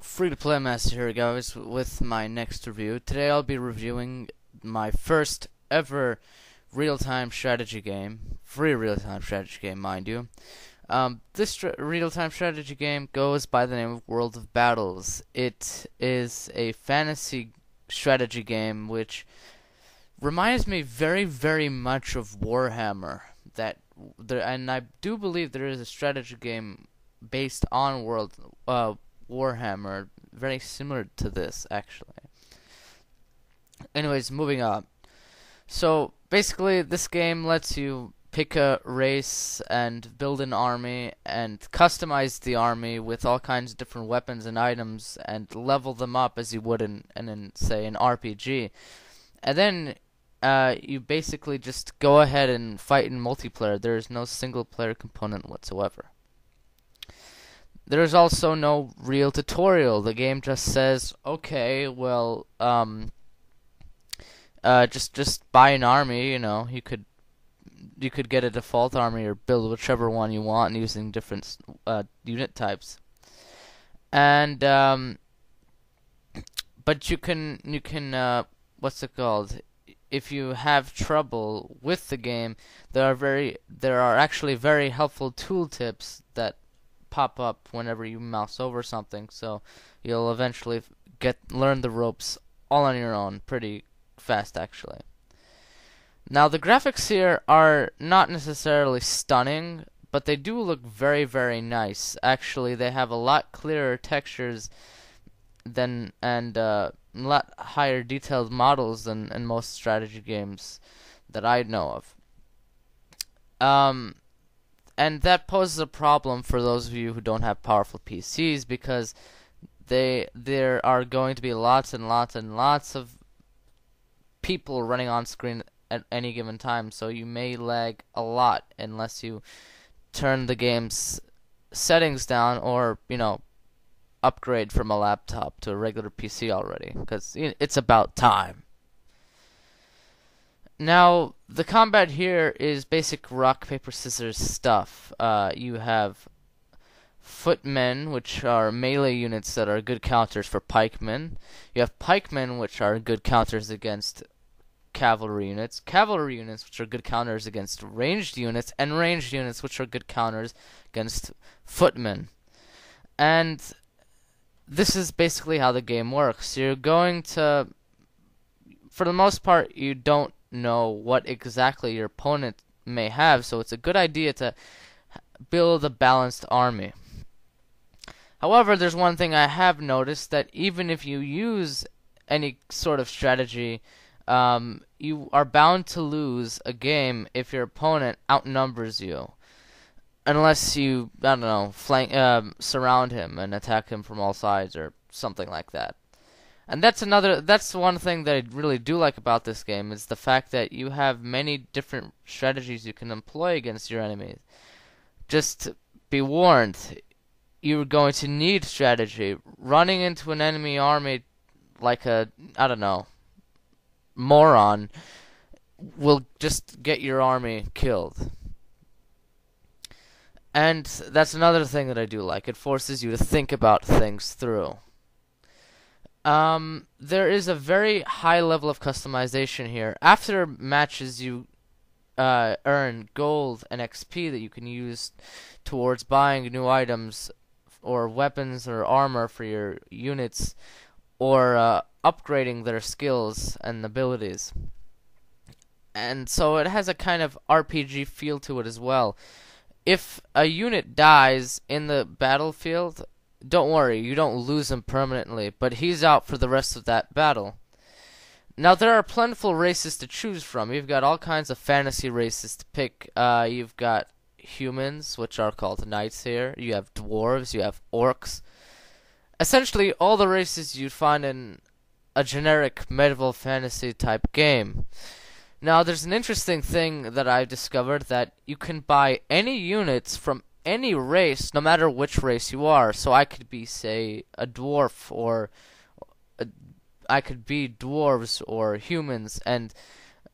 TheF2PMaster's here, guys, with my next review. Today I'll be reviewing my first ever real-time strategy game. Free real-time strategy game, mind you. This real-time strategy game goes by the name of World of Battles. It is a fantasy strategy game which reminds me very, very much of Warhammer. And I do believe there is a strategy game based on Warhammer, very similar to this, actually. Anyways, moving on. So, basically, this game lets you pick a race and build an army and customize the army with all kinds of different weapons and items and level them up as you would in say, an RPG. And then you basically just go ahead and fight in multiplayer. There is no single-player component whatsoever. There's also no real tutorial. The game just says, okay, well, just buy an army. You know, you could get a default army or build whichever one you want using different unit types. And but you can what's it called? If you have trouble with the game, there are actually very helpful tooltips that pop up whenever you mouse over something, so you'll eventually learn the ropes all on your own pretty fast, actually. Now, the graphics here are not necessarily stunning, but they do look very, very nice. Actually, they have a lot clearer textures and a lot higher detailed models than in most strategy games that I know of. And that poses a problem for those of you who don't have powerful PCs, because there are going to be lots and lots and lots of people running on screen at any given time, so you may lag a lot unless you turn the game's settings down or, you know, upgrade from a laptop to a regular PC already, because it's about time. Now, the combat here is basic rock, paper, scissors stuff. You have footmen, which are melee units that are good counters for pikemen. You have pikemen, which are good counters against cavalry units. Cavalry units, which are good counters against ranged units. And ranged units, which are good counters against footmen. And this is basically how the game works. You're going to, for the most part, you don't know what exactly your opponent may have, so it's a good idea to build a balanced army. However, there's one thing I have noticed, that even if you use any sort of strategy, you are bound to lose a game if your opponent outnumbers you, unless you, I don't know, surround him and attack him from all sides or something like that. And that's one thing that I really do like about this game, is the fact that you have many different strategies you can employ against your enemies. Just be warned, you're going to need strategy. Running into an enemy army like a, I don't know, moron will just get your army killed. And that's another thing that I do like. It forces you to think about things through. There is a very high level of customization here. After matches, you earn gold and XP that you can use towards buying new items or weapons or armor for your units, or upgrading their skills and abilities. And so it has a kind of RPG feel to it as well. If a unit dies in the battlefield, don't worry, you don't lose him permanently, but he's out for the rest of that battle. Now, there are plentiful races to choose from. You've got all kinds of fantasy races to pick. You've got humans, which are called knights here. You have dwarves, you have orcs. Essentially, all the races you'd find in a generic medieval fantasy type game. Now, there's an interesting thing that I've discovered, that you can buy any units from any race, no matter which race you are. So I could be, say, a dwarf, or I could be dwarves or humans, and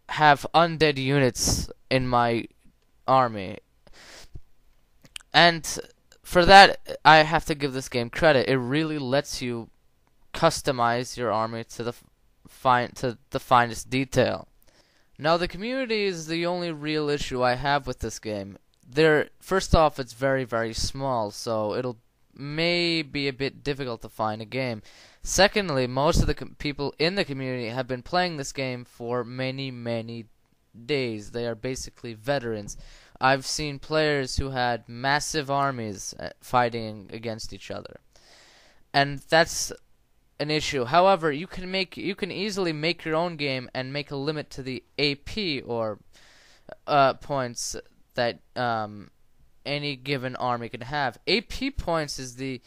have undead units in my army. And for that, I have to give this game credit. It really lets you customize your army to the finest detail. Now, the community is the only real issue I have with this game. First off, it's very, very small, so it'll may be a bit difficult to find a game. Secondly, most of the people in the community have been playing this game for many, many days. They are basically veterans. I've seen players who had massive armies fighting against each other, and that's an issue. However, you can easily make your own game and make a limit to the AP or points that any given army can have. AP points is the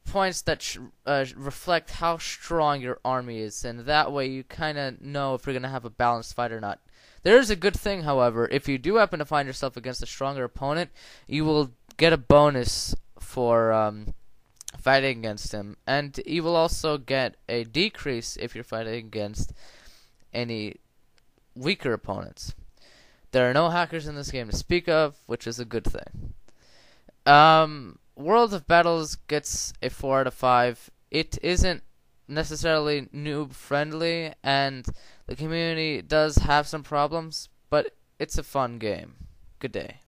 points that reflect how strong your army is, and that way you kind of know if you're gonna have a balanced fight or not. There is a good thing, however. If you do happen to find yourself against a stronger opponent, you will get a bonus for fighting against him, and you will also get a decrease if you're fighting against any weaker opponents. There are no hackers in this game to speak of, which is a good thing. World of Battles gets a 4 out of 5. It isn't necessarily noob friendly, and the community does have some problems, but it's a fun game. Good day.